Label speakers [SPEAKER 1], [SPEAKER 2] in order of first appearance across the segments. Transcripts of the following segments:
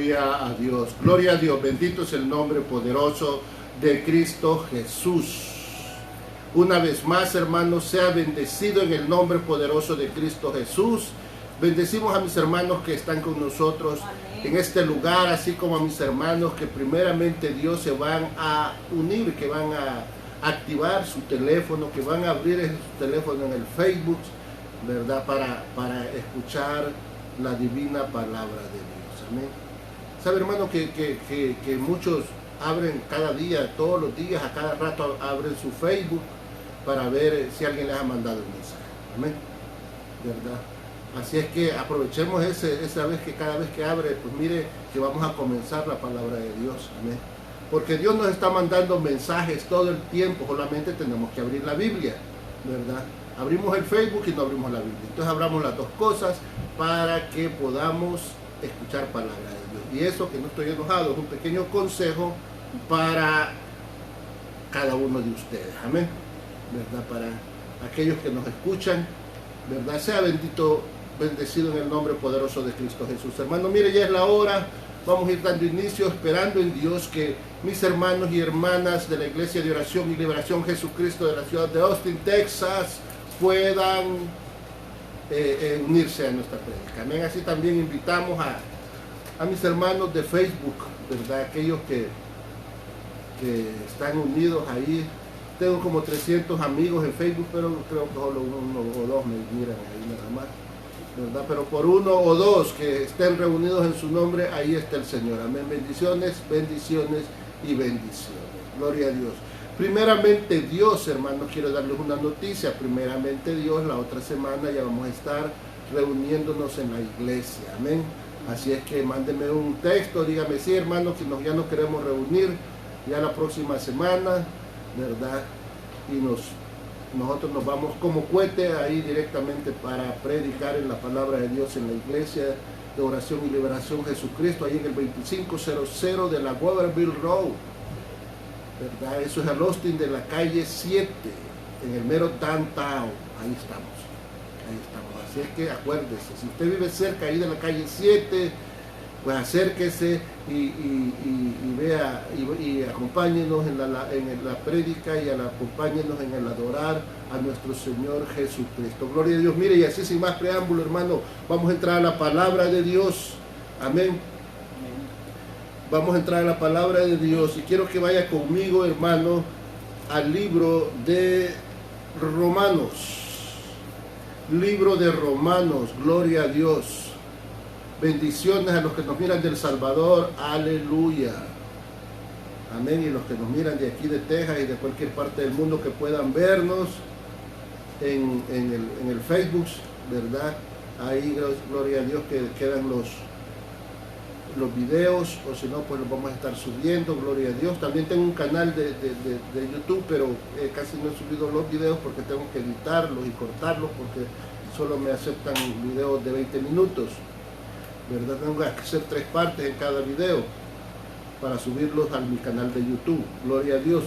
[SPEAKER 1] Gloria a Dios, gloria a Dios, bendito es el nombre poderoso de Cristo Jesús. Una vez más, hermanos, sea bendecido en el nombre poderoso de Cristo Jesús. Bendecimos a mis hermanos que están con nosotros en este lugar, así como a mis hermanos que primeramente Dios se van a unir, que van a activar su teléfono, que van a abrir su teléfono en el Facebook, ¿verdad? Para escuchar la divina palabra de Dios. Amén. Sabe, hermano, que muchos abren cada día, todos los días, a cada rato abren su Facebook para ver si alguien les ha mandado un mensaje. Amén. ¿Verdad? Así es que aprovechemos esa vez que cada vez que abre, pues mire que vamos a comenzar la palabra de Dios. Amén. Porque Dios nos está mandando mensajes todo el tiempo, solamente tenemos que abrir la Biblia, ¿verdad? Abrimos el Facebook y no abrimos la Biblia. Entonces abramos las dos cosas para que podamos escuchar palabra de Dios. Y eso, que no estoy enojado, es un pequeño consejo para cada uno de ustedes. Amén. ¿Verdad? Para aquellos que nos escuchan, ¿verdad? Sea bendecido en el nombre poderoso de Cristo Jesús. Hermano, mire, ya es la hora. Vamos a ir dando inicio, esperando en Dios que mis hermanos y hermanas de la Iglesia de Oración y Liberación Jesucristo de la ciudad de Austin, Texas, puedan unirse a nuestra prédica. Amén. Así también invitamos a mis hermanos de Facebook, ¿verdad? Aquellos que están unidos ahí. Tengo como 300 amigos en Facebook, pero creo que solo uno o dos me miran ahí nada más, ¿verdad? Pero por uno o dos que estén reunidos en su nombre, ahí está el Señor. Amén. Bendiciones, bendiciones y bendiciones. Gloria a Dios. Primeramente Dios, hermanos, quiero darles una noticia. Primeramente Dios, la otra semana ya vamos a estar reuniéndonos en la iglesia. Amén. Así es que mándenme un texto, díganme, sí, hermanos, que ya nos queremos reunir ya la próxima semana, ¿verdad? Y nosotros nos vamos como cohete ahí directamente para predicar en la palabra de Dios en la iglesia de Oración y Liberación Jesucristo, ahí en el 2500 de la Waterville Road, ¿verdad? Eso es al Austin de la calle 7, en el mero downtown. Ahí estamos. Así es que acuérdese, si usted vive cerca ahí de la calle 7, pues acérquese y vea y acompáñenos en la prédica y acompáñenos en el adorar a nuestro Señor Jesucristo. Gloria a Dios. Mire, y así sin más preámbulo, hermano, vamos a entrar a la palabra de Dios. Amén. Vamos a entrar a la palabra de Dios y quiero que vaya conmigo, hermano, al libro de Romanos. Libro de Romanos, gloria a Dios. Bendiciones a los que nos miran del Salvador, aleluya. Amén. Y los que nos miran de aquí de Texas y de cualquier parte del mundo que puedan vernos en el Facebook, ¿verdad? Ahí, gloria a Dios, que quedan los videos, o si no, pues los vamos a estar subiendo, gloria a Dios. También tengo un canal de YouTube, pero casi no he subido los videos porque tengo que editarlos y cortarlos porque solo me aceptan videos de 20 minutos, ¿verdad? Tengo que hacer 3 partes en cada video para subirlos a mi canal de YouTube, gloria a Dios.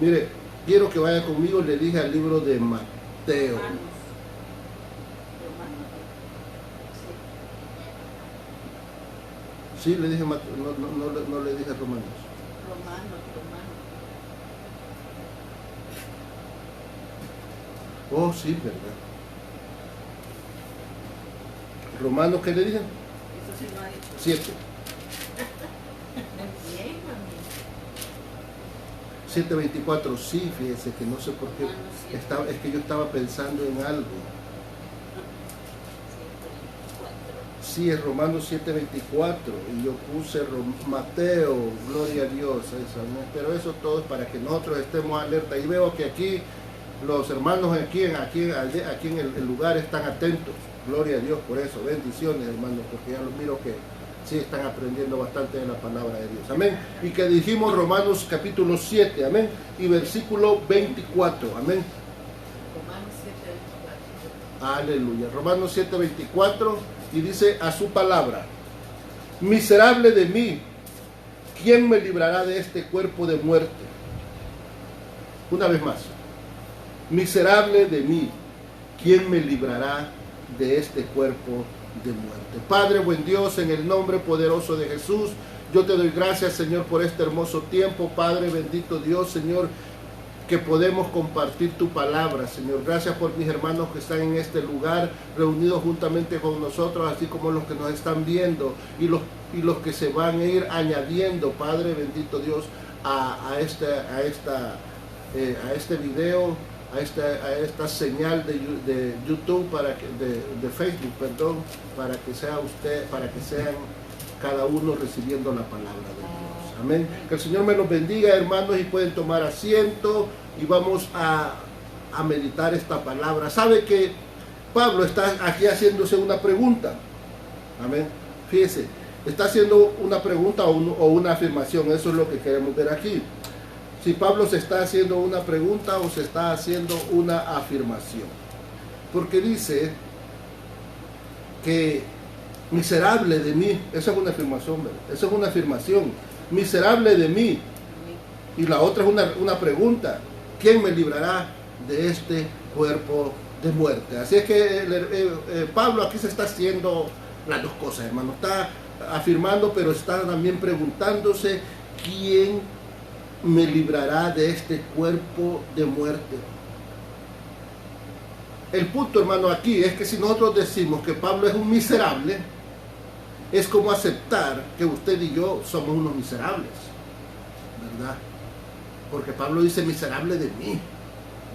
[SPEAKER 1] Mire, quiero que vaya conmigo, le dije al libro de Mateo. Sí, le dije, no le dije Romanos. Oh, sí, verdad. Romanos, ¿qué le dije? 7. 7:24, sí, fíjese que no sé por qué. Es que yo estaba pensando en algo. Sí, es Romanos 7:24 y yo puse Mateo, gloria a Dios, pero eso todo es para que nosotros estemos alerta. Y veo que aquí los hermanos aquí en el lugar están atentos, gloria a Dios por eso. Bendiciones, hermanos, porque ya los miro que sí están aprendiendo bastante de la palabra de Dios. Amén. Y que dijimos Romanos capítulo 7, amén, y versículo 24, amén. Aleluya. Romanos 7:24 y dice a su palabra: miserable de mí, ¿quién me librará de este cuerpo de muerte? Una vez más, miserable de mí, ¿quién me librará de este cuerpo de muerte. Padre, buen Dios, en el nombre poderoso de Jesús, yo te doy gracias, Señor, por este hermoso tiempo. Padre, bendito Dios, Señor, que podemos compartir tu palabra, Señor. Gracias por mis hermanos que están en este lugar, reunidos juntamente con nosotros, así como los que nos están viendo y los que se van a ir añadiendo, Padre, bendito Dios, a este video, a esta señal de YouTube, de Facebook, perdón, para que sean cada uno recibiendo la palabra de Dios. Amén. Que el Señor me los bendiga, hermanos, y pueden tomar asiento y vamos a meditar esta palabra. Sabe que Pablo está aquí haciéndose una pregunta. Amén. Fíjese, está haciendo una pregunta o una afirmación. Eso es lo que queremos ver aquí. Si Pablo se está haciendo una pregunta o se está haciendo una afirmación. Porque dice que miserable de mí, esa es una afirmación, ¿verdad? Esa es una afirmación, miserable de mí. Y la otra es una pregunta, ¿quién me librará de este cuerpo de muerte? Así es que Pablo aquí se está haciendo las dos cosas, hermano. Está afirmando, pero está también preguntándose, ¿quién me librará de este cuerpo de muerte? El punto, hermano, aquí es que si nosotros decimos que Pablo es un miserable, es como aceptar que usted y yo somos unos miserables, ¿verdad? Porque Pablo dice miserable de mí,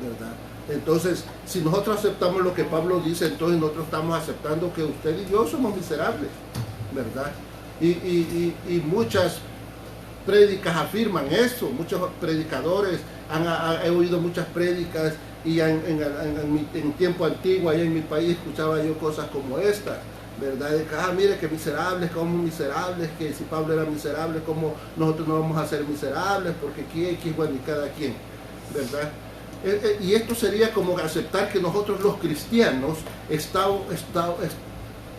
[SPEAKER 1] ¿verdad? Entonces, si nosotros aceptamos lo que Pablo dice, entonces nosotros estamos aceptando que usted y yo somos miserables, ¿verdad? Y muchas prédicas afirman eso, muchos predicadores, he oído muchas prédicas y en tiempo antiguo, allá en mi país, escuchaba yo cosas como estas, ¿verdad? De que, mire que miserables, como miserables, que si Pablo era miserable, como nosotros no vamos a ser miserables, porque quién, bueno, y cada quien, ¿verdad? Y esto sería como aceptar que nosotros los cristianos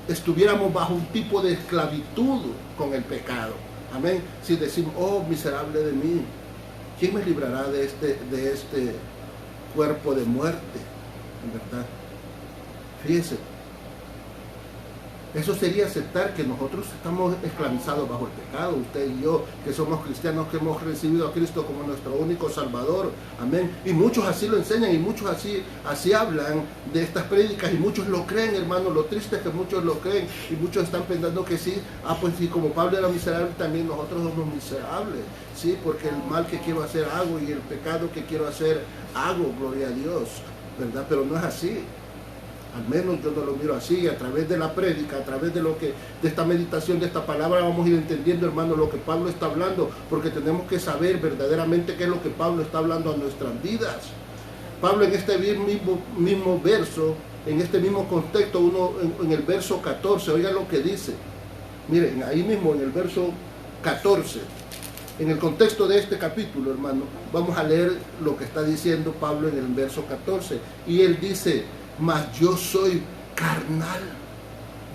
[SPEAKER 1] estuviéramos bajo un tipo de esclavitud con el pecado. Amén. Si decimos, oh, miserable de mí, ¿quién me librará de este cuerpo de muerte? En verdad. Fíjense. Eso sería aceptar que nosotros estamos esclavizados bajo el pecado, usted y yo, que somos cristianos, que hemos recibido a Cristo como nuestro único Salvador. Amén. Y muchos así lo enseñan y muchos así hablan de estas prédicas y muchos lo creen, hermano. Lo triste es que muchos lo creen y muchos están pensando que sí. Pues sí, como Pablo era miserable, también nosotros somos miserables. Sí, porque el mal que quiero hacer hago y el pecado que quiero hacer hago, gloria a Dios, ¿verdad? Pero no es así. Al menos yo no lo miro así. A través de la prédica, a través de esta meditación, de esta palabra, vamos a ir entendiendo, hermano, lo que Pablo está hablando, porque tenemos que saber verdaderamente qué es lo que Pablo está hablando a nuestras vidas. Pablo en este mismo verso, en este mismo contexto, en el verso 14, oigan lo que dice. Miren, ahí mismo en el verso 14, en el contexto de este capítulo, hermano, vamos a leer lo que está diciendo Pablo en el verso 14. Y él dice, mas yo soy carnal,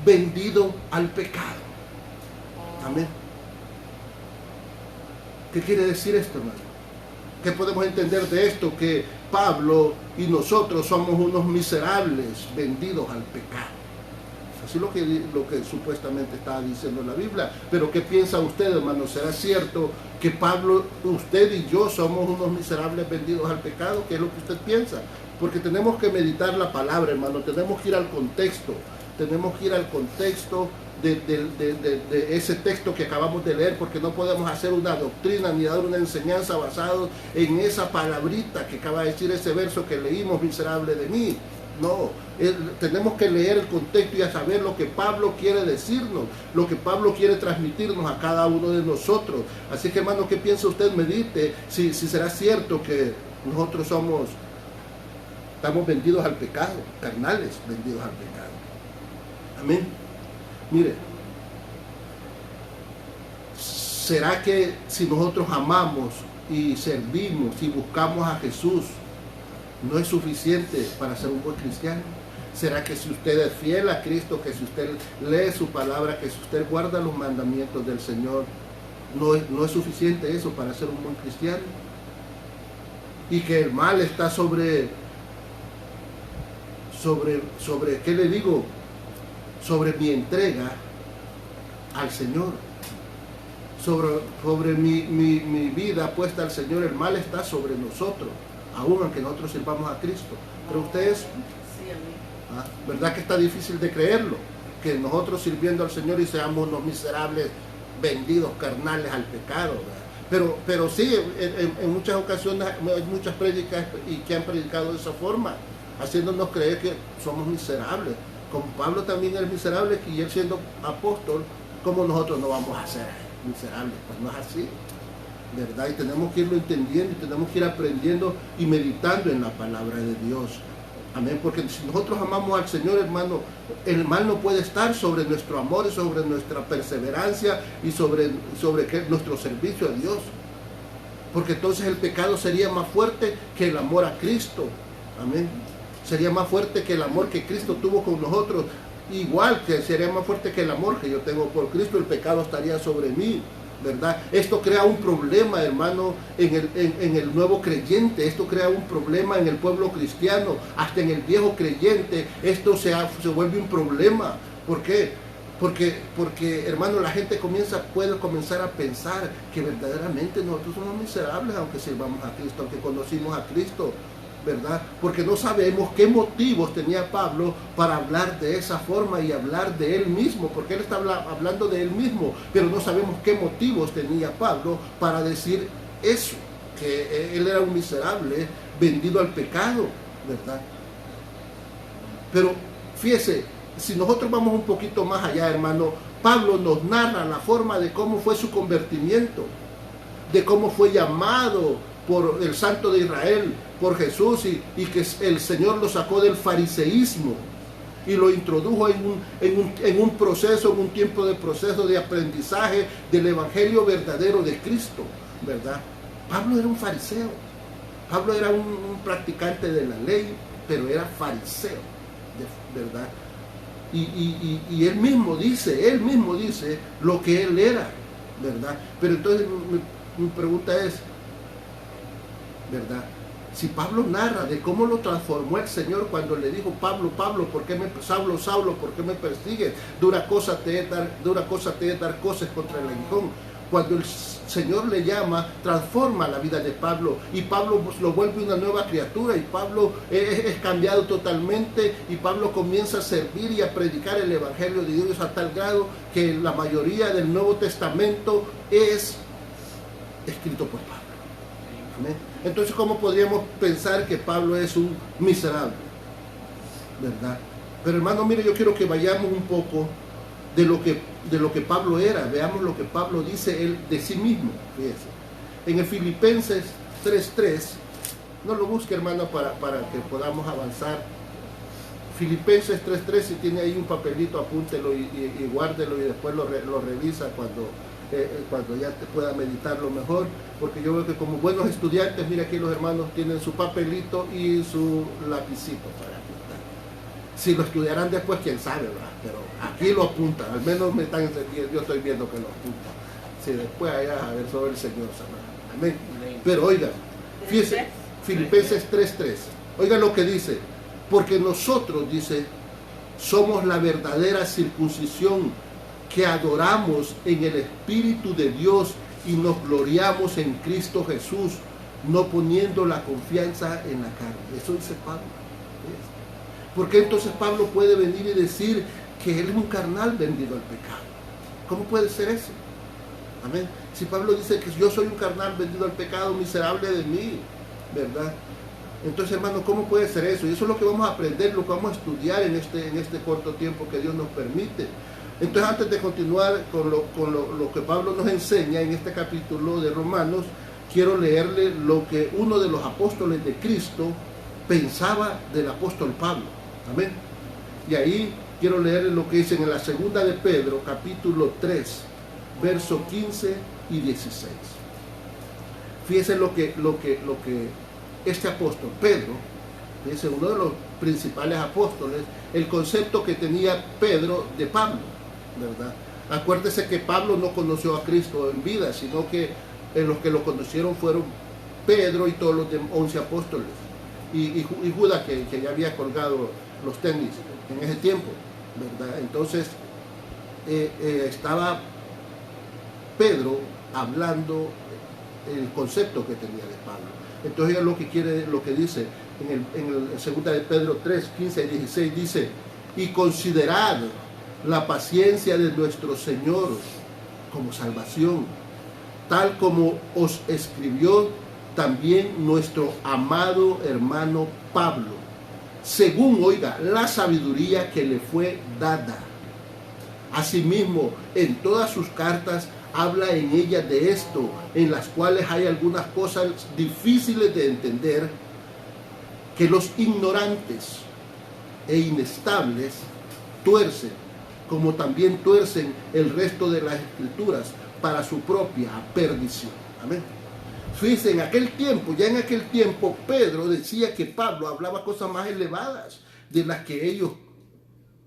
[SPEAKER 1] vendido al pecado. Amén. ¿Qué quiere decir esto, hermano? ¿Qué podemos entender de esto? Que Pablo y nosotros somos unos miserables vendidos al pecado. Así lo que supuestamente está diciendo la Biblia. Pero ¿qué piensa usted, hermano? ¿Será cierto que Pablo, usted y yo somos unos miserables vendidos al pecado? ¿Qué es lo que usted piensa? Porque tenemos que meditar la palabra, hermano. Tenemos que ir al contexto. Tenemos que ir al contexto de ese texto que acabamos de leer, porque no podemos hacer una doctrina ni dar una enseñanza basada en esa palabrita que acaba de decir ese verso que leímos, miserable de mí. No, tenemos que leer el contexto y a saber lo que Pablo quiere decirnos, lo que Pablo quiere transmitirnos a cada uno de nosotros. Así que, hermano, ¿qué piensa usted? Medite si será cierto que nosotros estamos vendidos al pecado, carnales vendidos al pecado. Amén. Mire, ¿será que si nosotros amamos y servimos y buscamos a Jesús, no es suficiente para ser un buen cristiano? ¿Será que si usted es fiel a Cristo, que si usted lee su palabra, que si usted guarda los mandamientos del Señor, no es suficiente eso para ser un buen cristiano? Y que el mal está sobre ¿qué le digo? sobre mi entrega al Señor, sobre mi vida puesta al Señor. El mal está sobre nosotros, aún aunque nosotros sirvamos a Cristo. ¿Cree usted eso?
[SPEAKER 2] Sí, amén.
[SPEAKER 1] ¿Ah? ¿Verdad que está difícil de creerlo? Que nosotros sirviendo al Señor y seamos unos miserables vendidos carnales al pecado, ¿verdad? Pero sí, en muchas ocasiones hay muchas prédicas y que han predicado de esa forma, haciéndonos creer que somos miserables. Como Pablo también es miserable, y él siendo apóstol, ¿cómo nosotros no vamos a ser miserables? Pues no es así, ¿verdad? Y tenemos que irlo entendiendo y tenemos que ir aprendiendo y meditando en la palabra de Dios. Amén, porque si nosotros amamos al Señor, hermano, el mal no puede estar sobre nuestro amor y sobre nuestra perseverancia y sobre nuestro servicio a Dios. Porque entonces el pecado sería más fuerte que el amor a Cristo. Amén. Sería más fuerte que el amor que Cristo tuvo con nosotros. Igual que sería más fuerte que el amor que yo tengo por Cristo, el pecado estaría sobre mí, ¿verdad? Esto crea un problema, hermano, en el nuevo creyente. Esto crea un problema en el pueblo cristiano, hasta en el viejo creyente. Esto se vuelve un problema. ¿Por qué? Porque, hermano, la gente puede comenzar a pensar que verdaderamente nosotros somos miserables, aunque sirvamos a Cristo, aunque conocimos a Cristo, ¿verdad? Porque no sabemos qué motivos tenía Pablo para hablar de esa forma y hablar de él mismo, porque él está hablando de él mismo, pero no sabemos qué motivos tenía Pablo para decir eso, que él era un miserable vendido al pecado, ¿verdad? Pero fíjese, si nosotros vamos un poquito más allá, hermano, Pablo nos narra la forma de cómo fue su convertimiento, de cómo fue llamado por el Santo de Israel, por Jesús, y que el Señor lo sacó del fariseísmo y lo introdujo en un proceso, en un tiempo de proceso de aprendizaje del Evangelio verdadero de Cristo, ¿verdad? Pablo era un fariseo, Pablo era un practicante de la ley, pero era fariseo, ¿verdad? Y él mismo dice lo que él era, ¿verdad? Pero entonces mi pregunta es, ¿verdad? Si Pablo narra de cómo lo transformó el Señor cuando le dijo: Pablo, Pablo, Saulo, Saulo, ¿por qué me persigues? Dura cosa te es dar cosas contra el aguijón. Cuando el Señor le llama, transforma la vida de Pablo, y Pablo lo vuelve una nueva criatura, y Pablo es cambiado totalmente, y Pablo comienza a servir y a predicar el Evangelio de Dios a tal grado que la mayoría del Nuevo Testamento es escrito por Pablo. ¿Amén? Entonces, ¿cómo podríamos pensar que Pablo es un miserable? ¿Verdad? Pero, hermano, mire, yo quiero que vayamos un poco de lo que Pablo era. Veamos lo que Pablo dice él de sí mismo. Fíjese. En el Filipenses 3:3, no lo busque, hermano, para que podamos avanzar. Filipenses 3:3, si tiene ahí un papelito, apúntelo y guárdelo, y después lo revisa cuando ya te pueda meditarlo mejor, porque yo veo que como buenos estudiantes, mira, aquí los hermanos tienen su papelito y su lapicito para apuntar. Si lo estudiarán después, quién sabe, ¿verdad? Pero aquí lo apuntan, al menos me están entendiendo, yo estoy viendo que lo apuntan. Si después allá a ver sobre el Señor, amén. Pero oigan, fíjense, Filipenses 3:3, oigan lo que dice: porque nosotros, dice, somos la verdadera circuncisión, que adoramos en el Espíritu de Dios y nos gloriamos en Cristo Jesús, no poniendo la confianza en la carne. Eso dice Pablo. ¿Por qué entonces Pablo puede venir y decir que él es un carnal vendido al pecado? ¿Cómo puede ser eso? Amén. Si Pablo dice que yo soy un carnal vendido al pecado, miserable de mí, ¿verdad? Entonces, hermano, ¿cómo puede ser eso? Y eso es lo que vamos a aprender, lo que vamos a estudiar en este corto tiempo que Dios nos permite. Entonces, antes de continuar con lo que Pablo nos enseña en este capítulo de Romanos, quiero leerle lo que uno de los apóstoles de Cristo pensaba del apóstol Pablo. Amén. Y ahí quiero leerle lo que dice en la segunda de Pedro, capítulo 3, versos 15 y 16. Fíjense lo que este apóstol, Pedro, es uno de los principales apóstoles, el concepto que tenía Pedro de Pablo, ¿verdad? Acuérdese que Pablo no conoció a Cristo en vida, sino que los que lo conocieron fueron Pedro y todos los 11 apóstoles, y Judas, que ya había colgado los tenis en ese tiempo, ¿verdad? Entonces estaba Pedro hablando el concepto que tenía de Pablo. Entonces lo que dice en el 2 de Pedro 3, 15 y 16 dice: y considerad la paciencia de nuestro Señor como salvación, tal como os escribió también nuestro amado hermano Pablo, según, oiga, la sabiduría que le fue dada. Asimismo, en todas sus cartas habla en ellas de esto, en las cuales hay algunas cosas difíciles de entender, que los ignorantes e inestables tuercen, como también tuercen el resto de las escrituras para su propia perdición. Amén. Fíjense, en aquel tiempo, Pedro decía que Pablo hablaba cosas más elevadas de las que ellos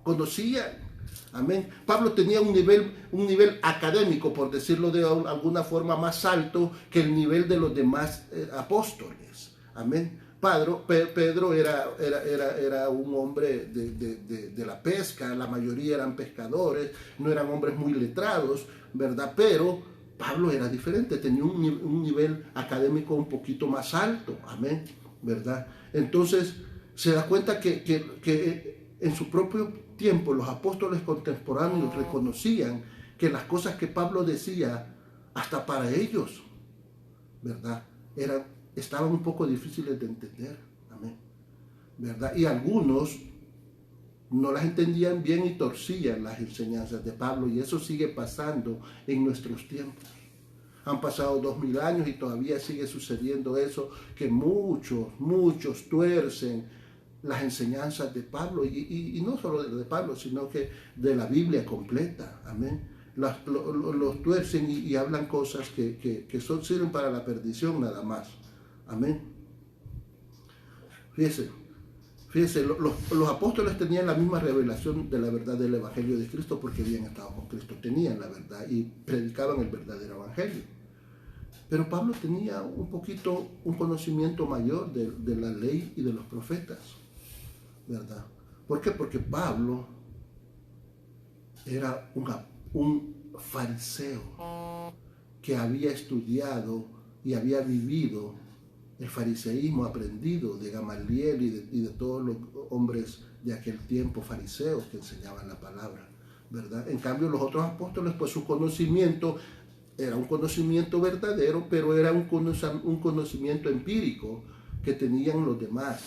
[SPEAKER 1] conocían. Amén. Pablo tenía un nivel académico, por decirlo de alguna forma, más alto que el nivel de los demás apóstoles. Amén. Pedro era un hombre de la pesca, la mayoría eran pescadores, no eran hombres muy letrados, ¿verdad? Pero Pablo era diferente, tenía un nivel académico un poquito más alto, amén, ¿verdad? Entonces se da cuenta que en su propio tiempo los apóstoles contemporáneos reconocían que las cosas que Pablo decía, hasta para ellos, ¿verdad?, estaban un poco difíciles de entender, amén, ¿verdad? Y algunos no las entendían bien y torcían las enseñanzas de Pablo, y eso sigue pasando en nuestros tiempos. Han pasado 2000 años y todavía sigue sucediendo eso, que muchos tuercen las enseñanzas de Pablo, y no solo de Pablo, sino que de la Biblia completa, amén. Los tuercen y hablan cosas que sirven para la perdición nada más, amén. Fíjense, los apóstoles tenían la misma revelación de la verdad del Evangelio de Cristo, porque habían estado con Cristo, tenían la verdad y predicaban el verdadero Evangelio. Pero Pablo tenía un conocimiento mayor de la ley y de los profetas, ¿verdad? ¿Por qué? Porque Pablo era un fariseo que había estudiado y había vivido el fariseísmo, aprendido de Gamaliel y de todos los hombres de aquel tiempo, fariseos que enseñaban la palabra, ¿verdad? En cambio, los otros apóstoles, pues su conocimiento era un conocimiento verdadero, pero era un conocimiento empírico que tenían los demás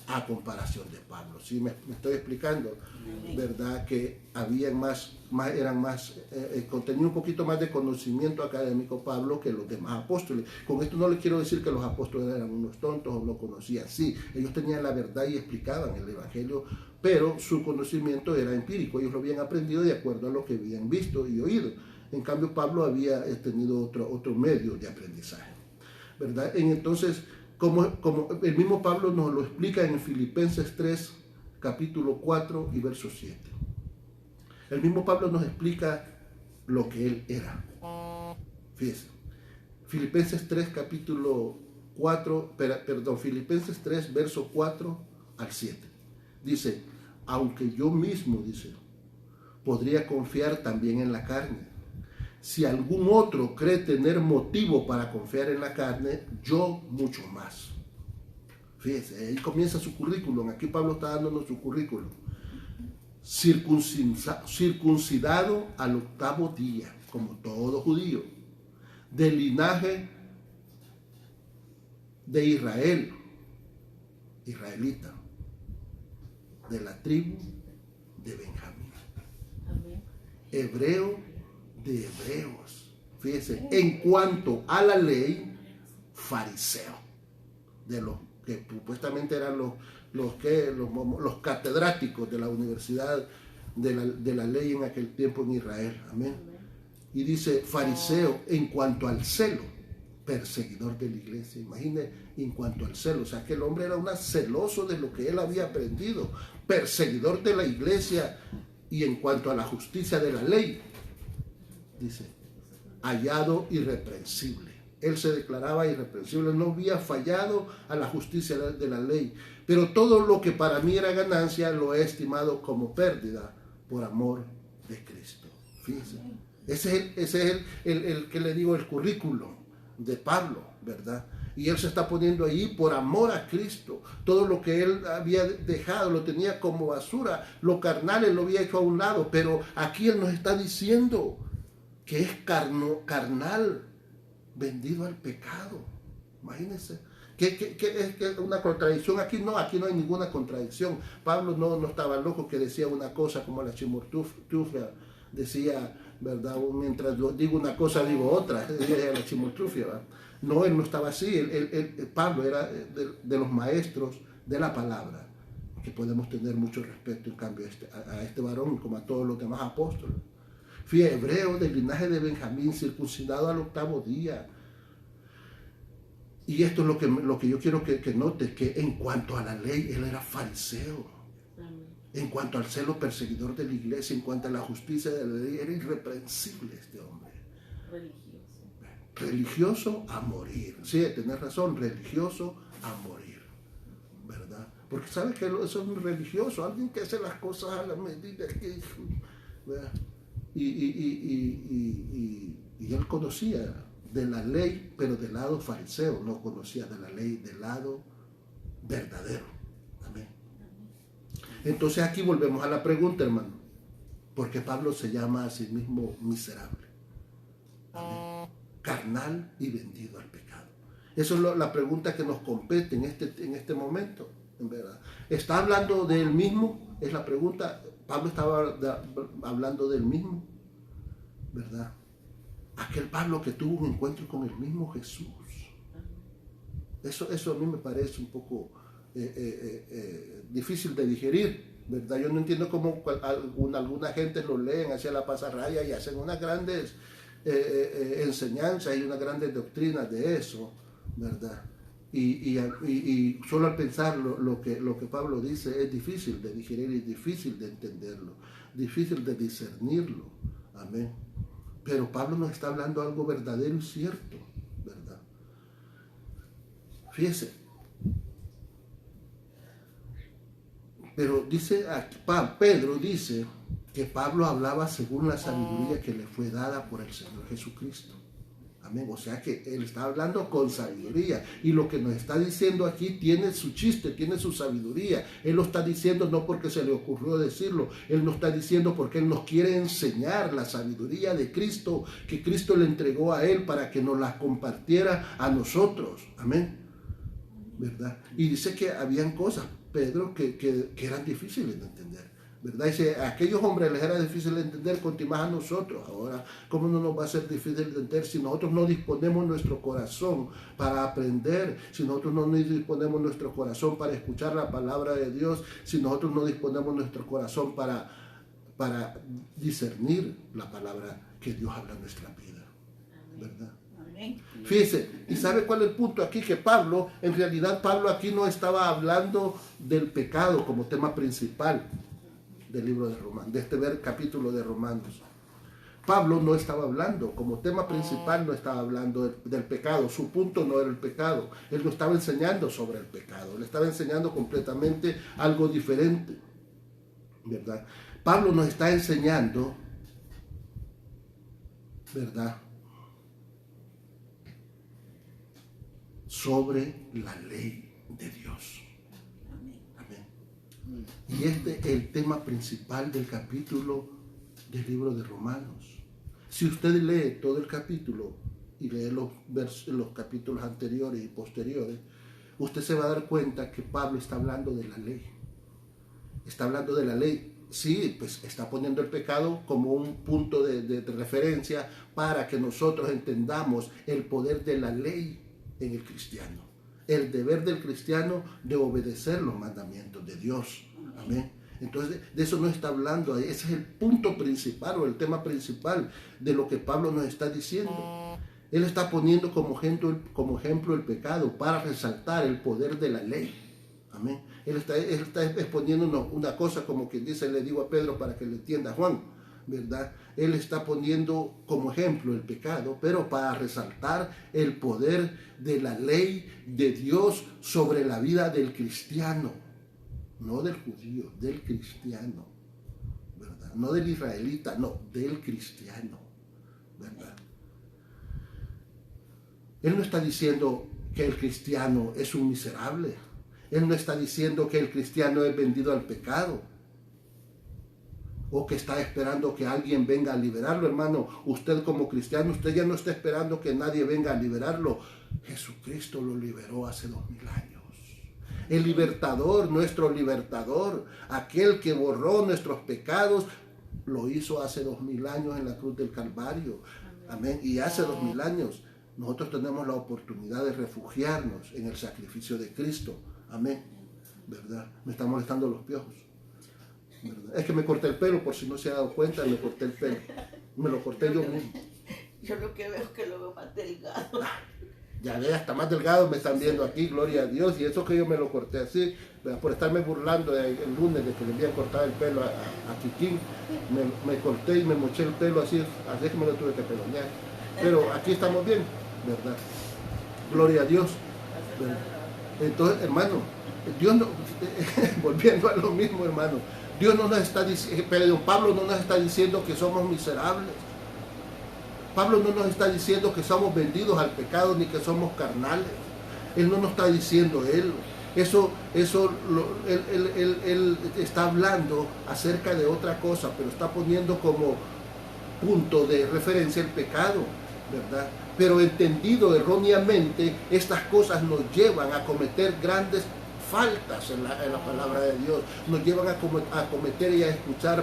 [SPEAKER 1] a comparación de Pablo. ¿Sí? Me estoy explicando, ¿verdad? Que habían tenía un poquito más de conocimiento académico Pablo que los demás apóstoles. Con esto no le quiero decir que los apóstoles eran unos tontos o no conocían. Sí, ellos tenían la verdad y explicaban el Evangelio, pero su conocimiento era empírico. Ellos lo habían aprendido de acuerdo a lo que habían visto y oído. En cambio, Pablo había tenido otro medio de aprendizaje, ¿verdad? Entonces, como el mismo Pablo nos lo explica en Filipenses 3, capítulo 4 y verso 7. El mismo Pablo nos explica lo que él era. Fíjense, Filipenses 3, Filipenses 3, verso 4 al 7. Dice: aunque yo mismo, dice, podría confiar también en la carne. Si algún otro cree tener motivo para confiar en la carne, yo mucho más. Fíjense, ahí comienza su currículum. Aquí Pablo está dándonos su currículum. Circuncidado al 8º día, como todo judío, del linaje de Israel, israelita, de la tribu de Benjamín. Amén. Hebreo de hebreos. Fíjense, en cuanto a la ley, fariseo, de los que supuestamente eran los catedráticos de la universidad de la ley en aquel tiempo en Israel. Amén. Y dice fariseo en cuanto al celo, perseguidor de la iglesia. Imagine, en cuanto al celo, o sea que el hombre era un celoso de lo que él había aprendido, perseguidor de la iglesia. Y en cuanto a la justicia de la ley, dice, hallado irreprensible. Él se declaraba irreprensible, no había fallado a la justicia de la ley. Pero todo lo que para mí era ganancia lo he estimado como pérdida por amor de Cristo. Fíjense. Ese es el que le digo, el currículum de Pablo, ¿verdad? Y él se está poniendo ahí por amor a Cristo. Todo lo que él había dejado, lo tenía como basura. Lo carnal él lo había hecho a un lado. Pero aquí él nos está diciendo que es carnal, vendido al pecado. Imagínense. ¿Qué es una contradicción? Aquí no hay ninguna contradicción. Pablo no estaba loco que decía una cosa como la chimoltrufia decía, ¿verdad? Mientras yo digo una cosa, digo otra. La chimoltrufia, ¿verdad? No, él no estaba así. Pablo era de los maestros de la palabra, que podemos tener mucho respeto en cambio a este varón, como a todos los demás apóstoles. Fui hebreo del linaje de Benjamín, circuncidado al 8º día. Y esto es lo que yo quiero que notes, que en cuanto a la ley, él era fariseo. En cuanto al celo perseguidor de la iglesia, en cuanto a la justicia de la ley, era irreprensible este hombre. Religioso a morir. Sí, tenés razón, religioso a morir, ¿verdad? Porque sabes que eso es un religioso, alguien que hace las cosas a la medida que... ¿verdad? Y él conocía de la ley, pero del lado fariseo, no conocía de la ley del lado verdadero. Amén. Entonces aquí volvemos a la pregunta, hermano. ¿Por qué Pablo se llama a sí mismo miserable? Amén. Carnal y vendido al pecado. Esa es la pregunta que nos compete en este momento, en verdad. ¿Está hablando de él mismo? Es la pregunta. Pablo estaba hablando del mismo, ¿verdad? Aquel Pablo que tuvo un encuentro con el mismo Jesús. Eso a mí me parece un poco difícil de digerir, ¿verdad? Yo no entiendo cómo alguna gente lo leen hacia la pasarraya y hacen unas grandes enseñanzas y unas grandes doctrinas de eso, ¿verdad? Y solo al pensar lo que Pablo dice es difícil de digerir y difícil de entenderlo, difícil de discernirlo. Amén. Pero Pablo nos está hablando algo verdadero y cierto, ¿verdad? Fíjese. Pero dice aquí, Pedro dice que Pablo hablaba según la sabiduría que le fue dada por el Señor Jesucristo. Amén. O sea que él está hablando con sabiduría. Y lo que nos está diciendo aquí tiene su chiste, tiene su sabiduría. Él lo está diciendo no porque se le ocurrió decirlo. Él lo está diciendo porque él nos quiere enseñar la sabiduría de Cristo, que Cristo le entregó a él para que nos la compartiera a nosotros. Amén. ¿Verdad? Y dice que habían cosas, Pedro, que eran difíciles de entender. ¿Verdad? Dice, a aquellos hombres les era difícil de entender, cuanto más a nosotros. Ahora, ¿cómo no nos va a ser difícil de entender si nosotros no disponemos nuestro corazón para aprender? Si nosotros no disponemos nuestro corazón para escuchar la palabra de Dios, si nosotros no disponemos nuestro corazón para discernir la palabra que Dios habla en nuestra vida. ¿Verdad? Fíjese, ¿y sabe cuál es el punto aquí? Que en realidad Pablo aquí no estaba hablando del pecado como tema principal del libro de Romanos, de este capítulo de Romanos. Pablo no estaba hablando, como tema principal no estaba hablando del pecado, su punto no era el pecado, él no estaba enseñando sobre el pecado, él estaba enseñando completamente algo diferente, ¿verdad? Pablo nos está enseñando, ¿verdad?, sobre la ley de Dios. Y este es el tema principal del capítulo del libro de Romanos. Si usted lee todo el capítulo y lee los capítulos anteriores y posteriores, usted se va a dar cuenta que Pablo está hablando de la ley. Está hablando de la ley. Sí, pues está poniendo el pecado como un punto de referencia para que nosotros entendamos el poder de la ley en el cristiano. El deber del cristiano de obedecer los mandamientos de Dios. Amén. Entonces, de eso no está hablando ahí. Ese es el punto principal o el tema principal de lo que Pablo nos está diciendo. Él está poniendo como ejemplo el pecado para resaltar el poder de la ley. Amén. Él está exponiéndonos una cosa como quien dice, le digo a Pedro para que le entienda a Juan, ¿verdad? Él está poniendo como ejemplo el pecado, pero para resaltar el poder de la ley de Dios sobre la vida del cristiano, no del judío, del cristiano, ¿verdad? no del israelita, no, del cristiano, ¿verdad? Él no está diciendo que el cristiano es un miserable. Él no está diciendo que el cristiano es vendido al pecado, o que está esperando que alguien venga a liberarlo, hermano. Usted como cristiano, usted ya no está esperando que nadie venga a liberarlo. Jesucristo lo liberó hace 2000 años. El libertador, nuestro libertador, aquel que borró nuestros pecados, lo hizo hace 2000 años en la cruz del Calvario. Amén. Y hace 2000 años nosotros tenemos la oportunidad de refugiarnos en el sacrificio de Cristo. Amén. ¿Verdad? Me están molestando los piojos. ¿Verdad? Es que me corté el pelo, por si no se ha dado cuenta, me corté el pelo. Me lo corté yo mismo.
[SPEAKER 2] Yo lo que veo es que lo veo más delgado.
[SPEAKER 1] Ya ve, hasta más delgado me están viendo aquí, gloria a Dios. Y eso que yo me lo corté así, ¿verdad? Por estarme burlando el lunes de que le había cortado el pelo a Kikín, me corté y me moché el pelo así es que me lo tuve que pelonear. Pero aquí estamos bien, ¿verdad? Gloria a Dios, ¿verdad? Entonces, hermano, Dios no, volviendo a lo mismo, hermano, Dios no nos está diciendo, pero Pablo no nos está diciendo que somos miserables. Pablo no nos está diciendo que somos vendidos al pecado ni que somos carnales. Él no nos está diciendo él. Él está hablando acerca de otra cosa, pero está poniendo como punto de referencia el pecado, ¿verdad? Pero entendido erróneamente, estas cosas nos llevan a cometer grandes faltas en la palabra de Dios, nos llevan a cometer y a escuchar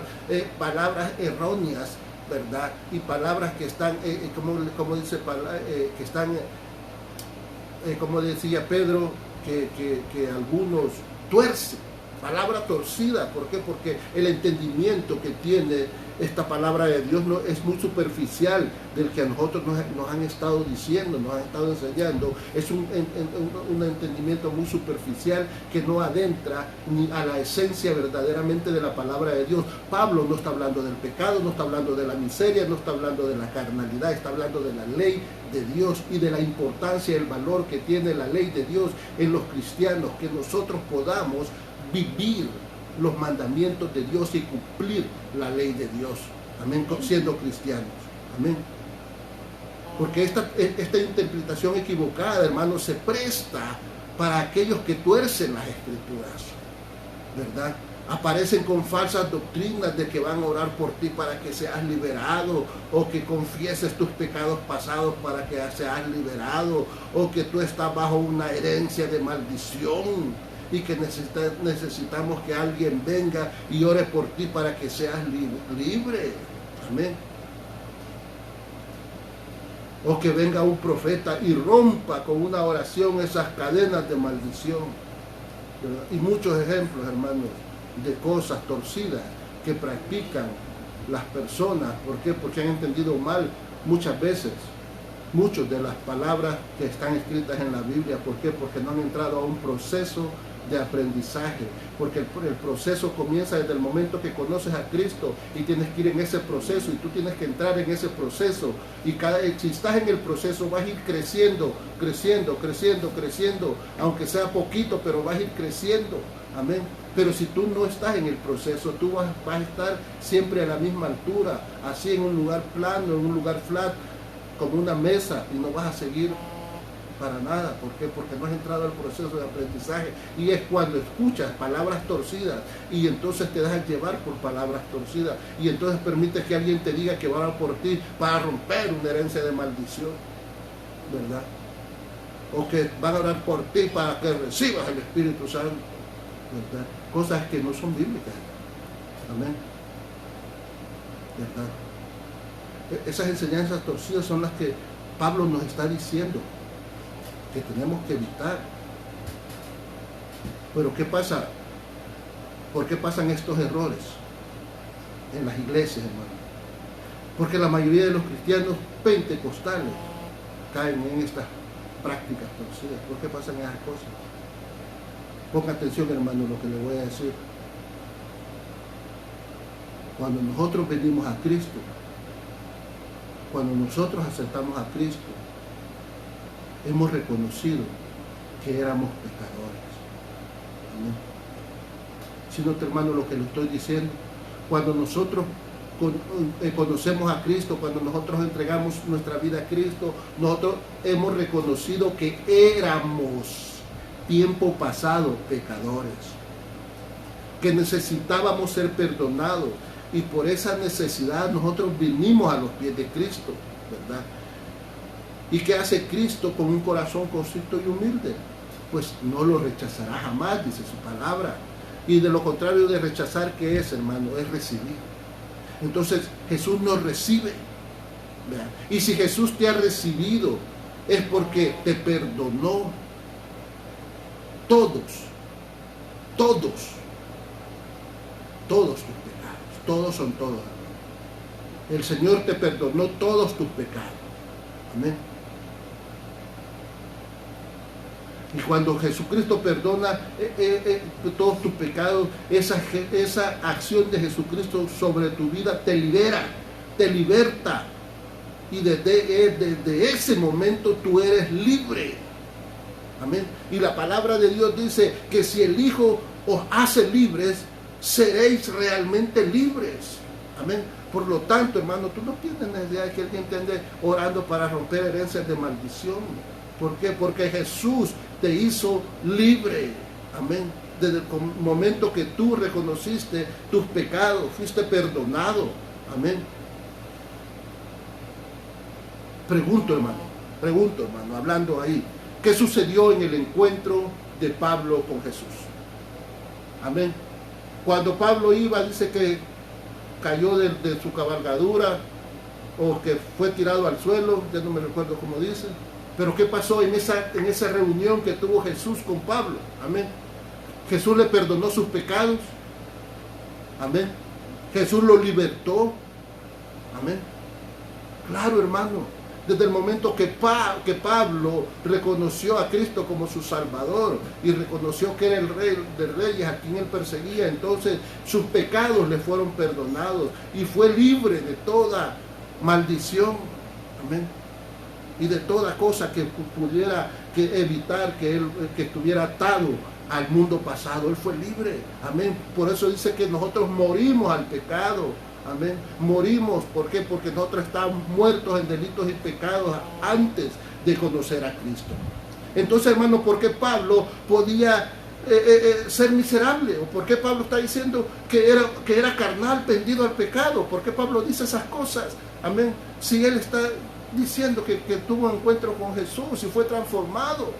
[SPEAKER 1] palabras erróneas, ¿verdad? Y palabras que están, como dice, que están, como decía Pedro, que algunos tuercen, palabra torcida. ¿Por qué? Porque el entendimiento que tiene esta palabra de Dios no es muy superficial del que a nosotros nos han estado diciendo, nos han estado enseñando. Es un entendimiento muy superficial que no adentra ni a la esencia verdaderamente de la palabra de Dios. Pablo no está hablando del pecado, no está hablando de la miseria, no está hablando de la carnalidad, está hablando de la ley de Dios y de la importancia y el valor que tiene la ley de Dios en los cristianos, que nosotros podamos vivir los mandamientos de Dios y cumplir la ley de Dios, amén, siendo cristianos, amén. Porque esta interpretación equivocada, hermanos, se presta para aquellos que tuercen las escrituras, ¿verdad? Aparecen con falsas doctrinas de que van a orar por ti para que seas liberado, o que confieses tus pecados pasados para que seas liberado, o que tú estás bajo una herencia de maldición y que necesitamos que alguien venga y ore por ti para que seas libre. Amén. O que venga un profeta y rompa con una oración esas cadenas de maldición. ¿Verdad? Y muchos ejemplos, hermanos, de cosas torcidas que practican las personas. ¿Por qué? Porque han entendido mal muchas veces muchas de las palabras que están escritas en la Biblia. ¿Por qué? Porque no han entrado a un proceso de aprendizaje, porque el proceso comienza desde el momento que conoces a Cristo y tienes que ir en ese proceso, y tú tienes que entrar en ese proceso, y si estás en el proceso vas a ir creciendo, aunque sea poquito, pero vas a ir creciendo, amén. Pero si tú no estás en el proceso, tú vas a estar siempre a la misma altura, así en un lugar plano, en un lugar flat, como una mesa, y no vas a seguir para nada. ¿Por qué? Porque no has entrado al proceso de aprendizaje, y es cuando escuchas palabras torcidas y entonces te dejas llevar por palabras torcidas, y entonces permites que alguien te diga que va a orar por ti para romper una herencia de maldición, ¿verdad? O que van a orar por ti para que recibas el Espíritu Santo, ¿verdad? Cosas que no son bíblicas, amén, ¿verdad? Esas enseñanzas torcidas son las que Pablo nos está diciendo que tenemos que evitar. Pero ¿qué pasa? ¿Por qué pasan estos errores en las iglesias, hermano? Porque la mayoría de los cristianos pentecostales caen en estas prácticas torcidas. ¿Por qué pasan esas cosas? Ponga atención, hermano, lo que le voy a decir. Cuando nosotros venimos a Cristo, cuando nosotros aceptamos a Cristo, hemos reconocido que éramos pecadores. Amén. Si no, hermano, lo que le estoy diciendo, Cuando nosotros conocemos a Cristo, cuando nosotros entregamos nuestra vida a Cristo, nosotros hemos reconocido que éramos tiempo pasado pecadores, que necesitábamos ser perdonados, y por esa necesidad nosotros vinimos a los pies de Cristo, ¿verdad? ¿Y qué hace Cristo con un corazón contrito y humilde? Pues no lo rechazará jamás, dice su palabra. Y de lo contrario de rechazar, ¿qué es, hermano? Es recibir. Entonces Jesús nos recibe, ¿verdad? Y si Jesús te ha recibido, es porque te perdonó todos tus pecados. Todos son todos. El Señor te perdonó todos tus pecados. Amén. Y cuando Jesucristo perdona todos tus pecados, esa acción de Jesucristo sobre tu vida te libera, te liberta. Y desde ese momento tú eres libre. Amén. Y la palabra de Dios dice que si el Hijo os hace libres, seréis realmente libres. Amén. Por lo tanto, hermano, tú no tienes necesidad de que alguien te ande orando para romper herencias de maldición. ¿Por qué? Porque Jesús te hizo libre. Amén. Desde el momento que tú reconociste tus pecados, fuiste perdonado. Amén. Pregunto, hermano, hablando ahí, ¿qué sucedió en el encuentro de Pablo con Jesús? Amén. Cuando Pablo iba, dice que cayó de su cabalgadura o que fue tirado al suelo, ya no me recuerdo cómo dice. Pero ¿qué pasó en esa reunión que tuvo Jesús con Pablo? Amén. Jesús le perdonó sus pecados. Amén. Jesús lo libertó. Amén. Claro, hermano. Desde el momento que Pablo reconoció a Cristo como su Salvador y reconoció que era el Rey de Reyes a quien él perseguía, entonces sus pecados le fueron perdonados y fue libre de toda maldición. Amén. Y de toda cosa que pudiera evitar que él estuviera atado al mundo pasado. Él fue libre. Amén. Por eso dice que nosotros morimos al pecado. Amén. Morimos. ¿Por qué? Porque nosotros estábamos muertos en delitos y pecados antes de conocer a Cristo. Entonces, hermano, ¿por qué Pablo podía ser miserable? ¿O por qué Pablo está diciendo que era carnal, pendido al pecado? ¿Por qué Pablo dice esas cosas? Amén. Si él está diciendo que tuvo un encuentro con Jesús y fue transformado,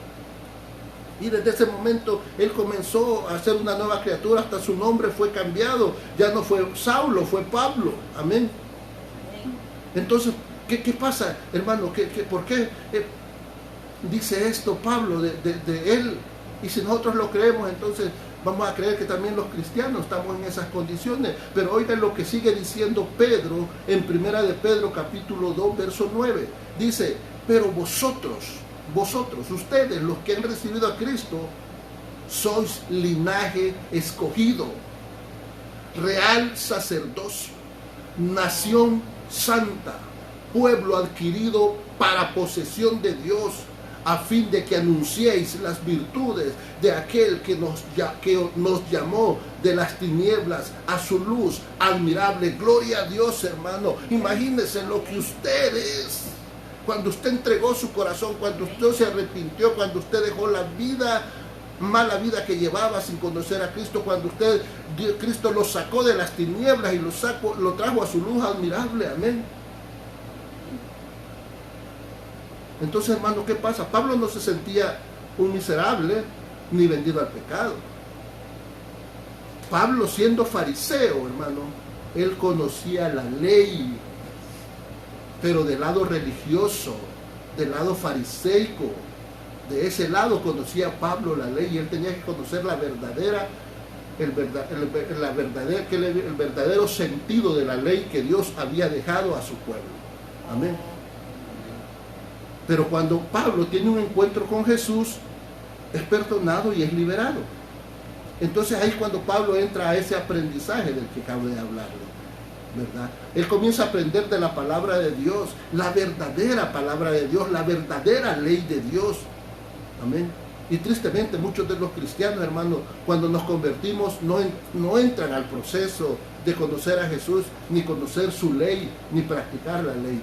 [SPEAKER 1] y desde ese momento él comenzó a ser una nueva criatura, hasta su nombre fue cambiado, ya no fue Saulo, fue Pablo. Amén. Entonces, ¿qué pasa, hermano? ¿Por qué dice esto Pablo de él? Y si nosotros lo creemos, entonces vamos a creer que también los cristianos estamos en esas condiciones. Pero oigan lo que sigue diciendo Pedro en 1 de Pedro capítulo 2, verso 9. Dice, pero vosotros, ustedes, los que han recibido a Cristo, sois linaje escogido, real sacerdocio, nación santa, pueblo adquirido para posesión de Dios, a fin de que anunciéis las virtudes de aquel que nos llamó de las tinieblas a su luz admirable. Gloria a Dios, hermano. Imagínense lo que ustedes, cuando usted entregó su corazón, cuando usted se arrepintió, cuando usted dejó la mala vida que llevaba sin conocer a Cristo, cuando Cristo lo sacó de las tinieblas y lo trajo a su luz admirable. Amén. Entonces, hermano, ¿qué pasa? Pablo no se sentía un miserable ni vendido al pecado. Pablo, siendo fariseo, hermano, él conocía la ley, pero del lado religioso, del lado fariseico, de ese lado conocía Pablo la ley, y él tenía que conocer el verdadero sentido de la ley que Dios había dejado a su pueblo. Amén. Pero cuando Pablo tiene un encuentro con Jesús, es perdonado y es liberado. Entonces ahí es cuando Pablo entra a ese aprendizaje del que acabo de hablarle, ¿verdad? Él comienza a aprender de la palabra de Dios, la verdadera palabra de Dios, la verdadera ley de Dios. Amén. Y tristemente muchos de los cristianos, hermanos, cuando nos convertimos no entran al proceso de conocer a Jesús, ni conocer su ley, ni practicar la ley.